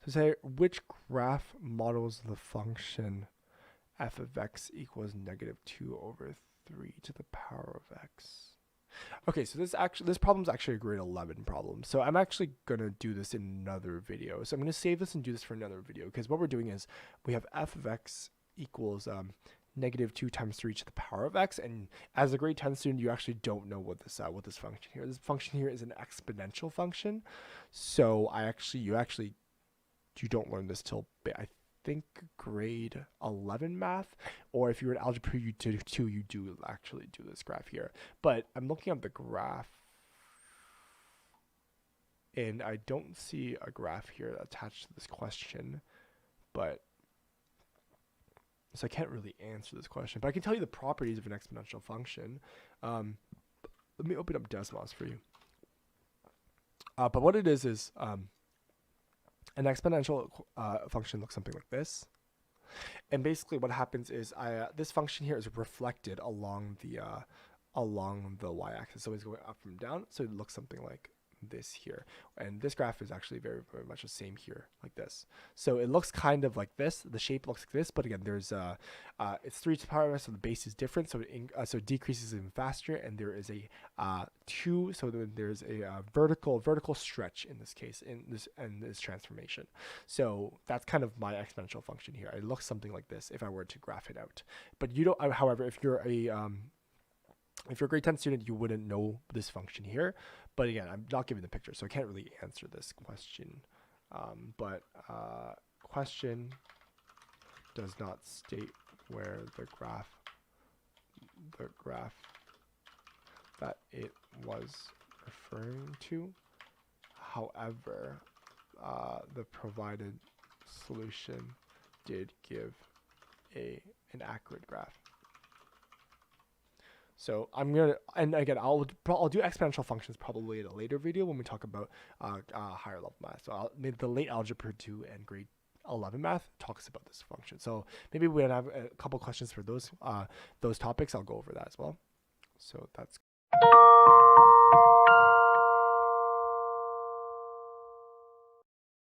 So say which graph models the function f of x equals -2/3 to the power of x. Okay, so this problem is actually a grade 11 problem. So I'm actually gonna do this in another video. So I'm gonna save this and do this for another video, because what we're doing is we have f of x equals -2 times 3 to the power of x, and as a grade 10 student, you actually don't know what this function here. This function here is an exponential function. So you don't learn this till I think grade 11 math, or if you're in algebra 2, you do actually do this graph here. But I'm looking at the graph and I don't see a graph here attached to this question, but so I can't really answer this question, but I can tell you the properties of an exponential function. Let me open up Desmos for you. But what it is an exponential function looks something like this. And basically what happens is this function here is reflected along the y-axis. So it's going up and down. So it looks something like this here. And this graph is actually very, very much the same here, like this. So it looks kind of like this. The shape looks like this, but again, there's it's 3 to the power of, so the base is different. So it decreases even faster, and there is a 2. So there's a vertical stretch in this case in this transformation. So that's kind of my exponential function here. It looks something like this if I were to graph it out. But you don't. However, if you're a grade 10 student, you wouldn't know this function here. But again, I'm not giving the picture, so I can't really answer this question. Question does not state where the graph that it was referring to. However, the provided solution did give an accurate graph. So I'm gonna, and again, I'll do exponential functions probably in a later video when we talk about higher level math. So maybe the late algebra 2 and grade 11 math talks about this function. So maybe when I have a couple questions for those topics, I'll go over that as well. So that's